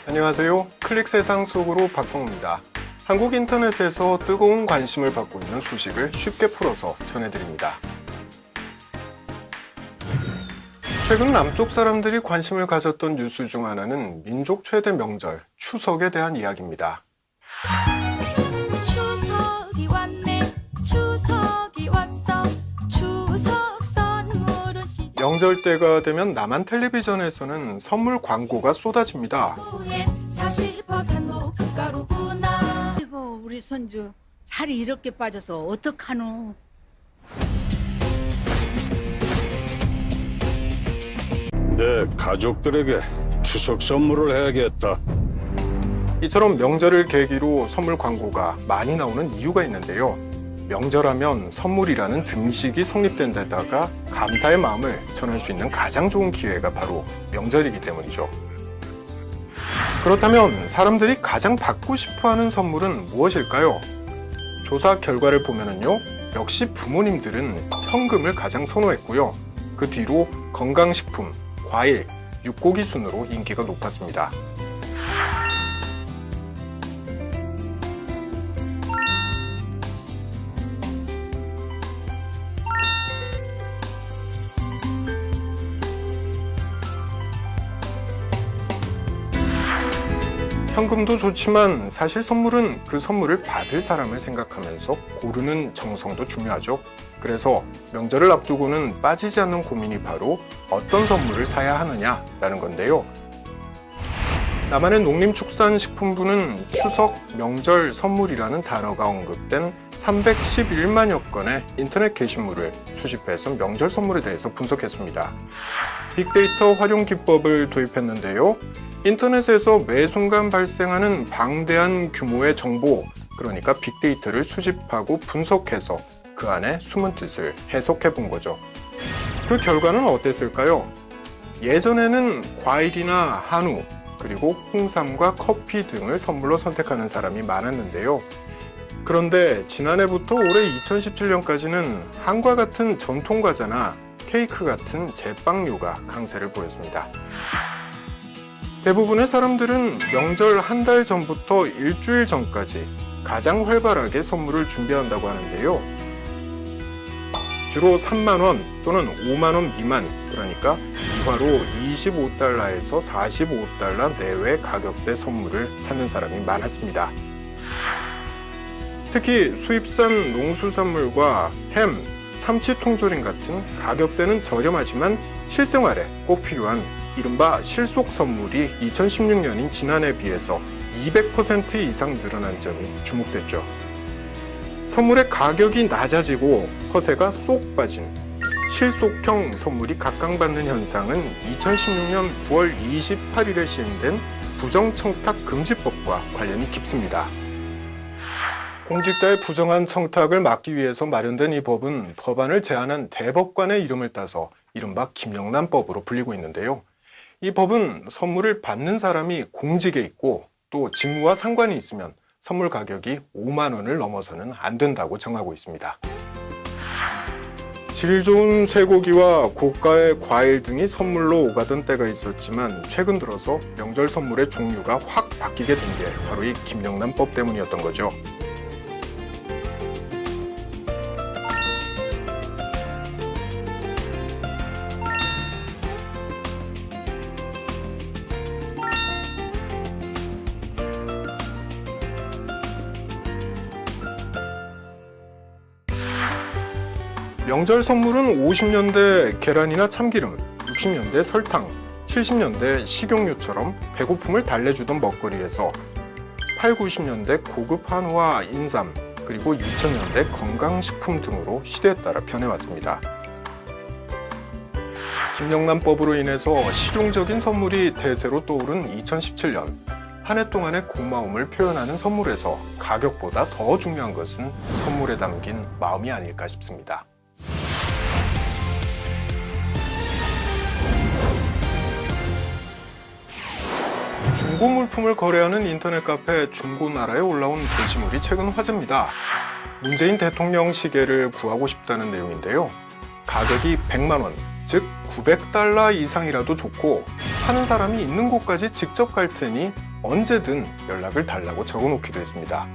안녕하세요. 클릭세상 속으로 박성우입니다. 한국 인터넷에서 뜨거운 관심을 받고 있는 소식을 쉽게 풀어서 전해드립니다. 최근 남쪽 사람들이 관심을 가졌던 뉴스 중 하나는 민족 최대 명절, 추석에 대한 이야기입니다. 추석이 왔네, 추석이 왔어, 추석 선물은 명절 때가 되면 남한 텔레비전에서는 선물 광고가 쏟아집니다. 시부에 40%가 녹가루구나. 아이고 우리 손주 살이 이렇게 빠져서 어떡하노. 내 가족들에게 추석 선물을 해야겠다. 이처럼 명절을 계기로 선물 광고가 많이 나오는 이유가 있는데요. 명절하면 선물이라는 등식이 성립된 데다가 감사의 마음을 전할 수 있는 가장 좋은 기회가 바로 명절이기 때문이죠. 그렇다면 사람들이 가장 받고 싶어하는 선물은 무엇일까요? 조사 결과를 보면요, 역시 부모님들은 현금을 가장 선호했고요. 그 뒤로 건강식품, 과일, 육고기 순으로 인기가 높았습니다. 현금도 좋지만 사실 선물은 그 선물을 받을 사람을 생각하면서 고르는 정성도 중요하죠. 그래서 명절을 앞두고는 빠지지 않는 고민이 바로 어떤 선물을 사야 하느냐라는 건데요. 남한의 농림축산식품부는 추석, 명절, 선물이라는 단어가 언급된 311만여 건의 인터넷 게시물을 수집해서 명절 선물에 대해서 분석했습니다. 빅데이터 활용 기법을 도입했는데요. 인터넷에서 매 순간 발생하는 방대한 규모의 정보, 그러니까 빅데이터를 수집하고 분석해서 그 안에 숨은 뜻을 해석해 본 거죠. 그 결과는 어땠을까요? 예전에는 과일이나 한우, 그리고 홍삼과 커피 등을 선물로 선택하는 사람이 많았는데요. 그런데 지난해부터 올해 2017년까지는 한과 같은 전통과자나 케이크 같은 제빵류가 강세를 보였습니다. 대부분의 사람들은 명절 한 달 전부터 일주일 전까지 가장 활발하게 선물을 준비한다고 하는데요. 주로 3만원 또는 5만원 미만, 그러니까 이화로 25달러에서 45달러 내외 가격대 선물을 찾는 사람이 많았습니다. 특히 수입산 농수산물과 햄, 참치 통조림 같은 가격대는 저렴하지만 실생활에 꼭 필요한 이른바 실속 선물이 2016년인 지난해에 비해서 200% 이상 늘어난 점이 주목됐죠. 선물의 가격이 낮아지고 허세가 쏙 빠진 실속형 선물이 각광받는 현상은 2016년 9월 28일에 시행된 부정청탁 금지법과 관련이 깊습니다. 공직자의 부정한 청탁을 막기 위해서 마련된 이 법은 법안을 제안한 대법관의 이름을 따서 이른바 김영란법으로 불리고 있는데요. 이 법은 선물을 받는 사람이 공직에 있고 또 직무와 상관이 있으면 선물 가격이 5만 원을 넘어서는 안 된다고 정하고 있습니다. 질 좋은 쇠고기와 고가의 과일 등이 선물로 오가던 때가 있었지만 최근 들어서 명절 선물의 종류가 확 바뀌게 된 게 바로 이 김영란법 때문이었던 거죠. 명절 선물은 50년대 계란이나 참기름, 60년대 설탕, 70년대 식용유처럼 배고픔을 달래주던 먹거리에서 8, 90년대 고급 한우와 인삼, 그리고 2000년대 건강식품 등으로 시대에 따라 변해왔습니다. 김영란법으로 인해서 실용적인 선물이 대세로 떠오른 2017년, 한 해 동안의 고마움을 표현하는 선물에서 가격보다 더 중요한 것은 선물에 담긴 마음이 아닐까 싶습니다. 중고 물품을 거래하는 인터넷 카페 중고나라에 올라온 게시물이 최근 화제입니다. 문재인 대통령 시계를 구하고 싶다는 내용인데요. 가격이 100만 원, 즉 900달러 이상이라도 좋고 파는 사람이 있는 곳까지 직접 갈 테니 언제든 연락을 달라고 적어놓기도 했습니다.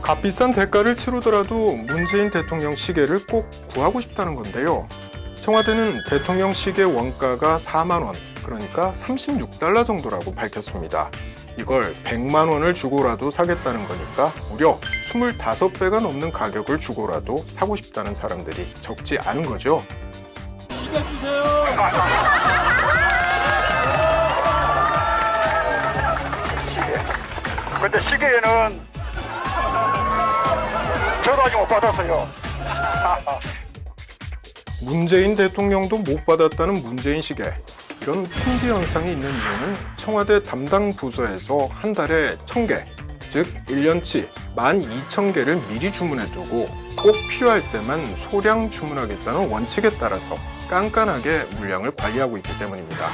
값비싼 대가를 치르더라도 문재인 대통령 시계를 꼭 구하고 싶다는 건데요. 청와대는 대통령 시계 원가가 4만 원, 그러니까 36달러 정도라고 밝혔습니다. 이걸 100만 원을 주고라도 사겠다는 거니까 무려 25배가 넘는 가격을 주고라도 사고 싶다는 사람들이 적지 않은 거죠. 시계 주세요. 근데 시계에는 저도 아직 못 받았어요. 문재인 대통령도 못 받았다는 문재인 시계. 이런 품귀 현상이 있는 이유는 청와대 담당 부서에서 한 달에 1000개, 즉 1년치 12,000개를 미리 주문해 두고 꼭 필요할 때만 소량 주문하겠다는 원칙에 따라서 깐깐하게 물량을 관리하고 있기 때문입니다.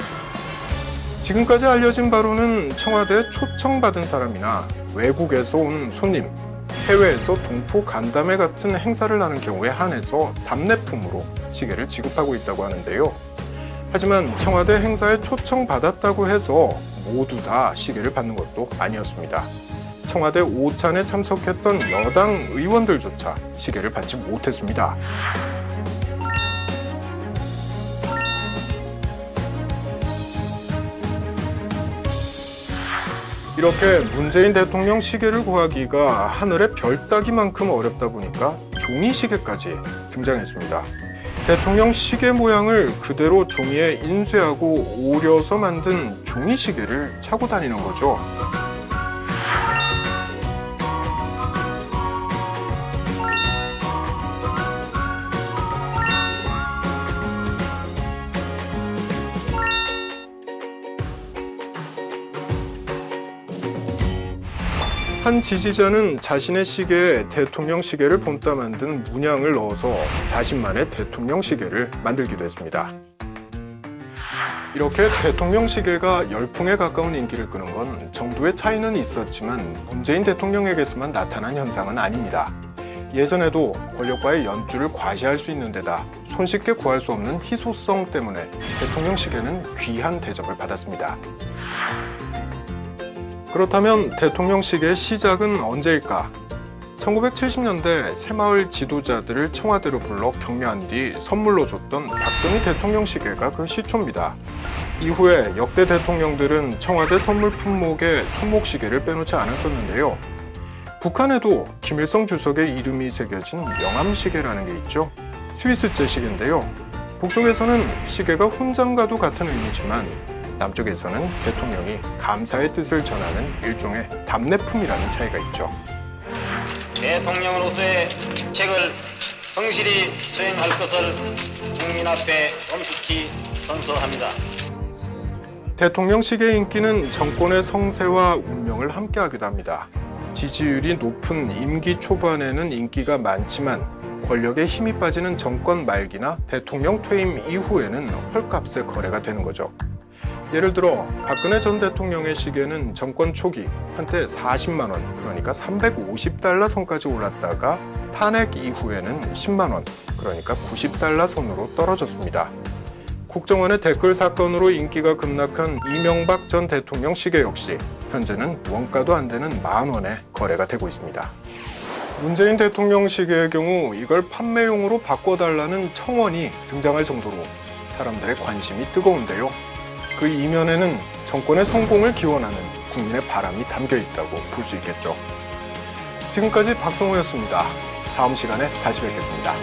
지금까지 알려진 바로는 청와대에 초청받은 사람이나 외국에서 온 손님, 해외에서 동포 간담회 같은 행사를 하는 경우에 한해서 답례품으로 시계를 지급하고 있다고 하는데요. 하지만 청와대 행사에 초청받았다고 해서 모두 다 시계를 받는 것도 아니었습니다. 청와대 오찬에 참석했던 여당 의원들조차 시계를 받지 못했습니다. 이렇게 문재인 대통령 시계를 구하기가 하늘의 별 따기만큼 어렵다 보니까 종이 시계까지 등장했습니다. 대통령 시계 모양을 그대로 종이에 인쇄하고 오려서 만든 종이 시계를 차고 다니는 거죠. 한 지지자는 자신의 시계에 대통령 시계를 본따 만든 문양을 넣어서 자신만의 대통령 시계를 만들기도 했습니다. 이렇게 대통령 시계가 열풍에 가까운 인기를 끄는 건 정도의 차이는 있었지만 문재인 대통령에게서만 나타난 현상은 아닙니다. 예전에도 권력과의 연주를 과시할 수 있는 데다 손쉽게 구할 수 없는 희소성 때문에 대통령 시계는 귀한 대접을 받았습니다. 그렇다면 대통령 시계의 시작은 언제일까? 1970년대 새마을 지도자들을 청와대로 불러 격려한 뒤 선물로 줬던 박정희 대통령 시계가 그 시초입니다. 이후에 역대 대통령들은 청와대 선물 품목에 손목시계를 빼놓지 않았었는데요. 북한에도 김일성 주석의 이름이 새겨진 명암시계라는 게 있죠. 스위스제 시계인데요. 북쪽에서는 시계가 훈장과도 같은 의미지만 남쪽에서는 대통령이 감사의 뜻을 전하는 일종의 답례품이라는 차이가 있죠. 대통령으로서의 직책을 성실히 수행할 것을 국민 앞에 엄숙히 선서합니다. 대통령 시계의 인기는 정권의 성세와 운명을 함께하기도 합니다. 지지율이 높은 임기 초반에는 인기가 많지만 권력에 힘이 빠지는 정권 말기나 대통령 퇴임 이후에는 헐값에 거래가 되는 거죠. 예를 들어 박근혜 전 대통령의 시계는 정권 초기 한때 40만 원, 그러니까 350달러 선까지 올랐다가 탄핵 이후에는 10만 원, 그러니까 90달러 선으로 떨어졌습니다. 국정원의 댓글 사건으로 인기가 급락한 이명박 전 대통령 시계 역시 현재는 원가도 안 되는 10,000원에 거래가 되고 있습니다. 문재인 대통령 시계의 경우 이걸 판매용으로 바꿔달라는 청원이 등장할 정도로 사람들의 관심이 뜨거운데요. 그 이면에는 정권의 성공을 기원하는 국민의 바람이 담겨 있다고 볼 수 있겠죠. 지금까지 박성호였습니다. 다음 시간에 다시 뵙겠습니다.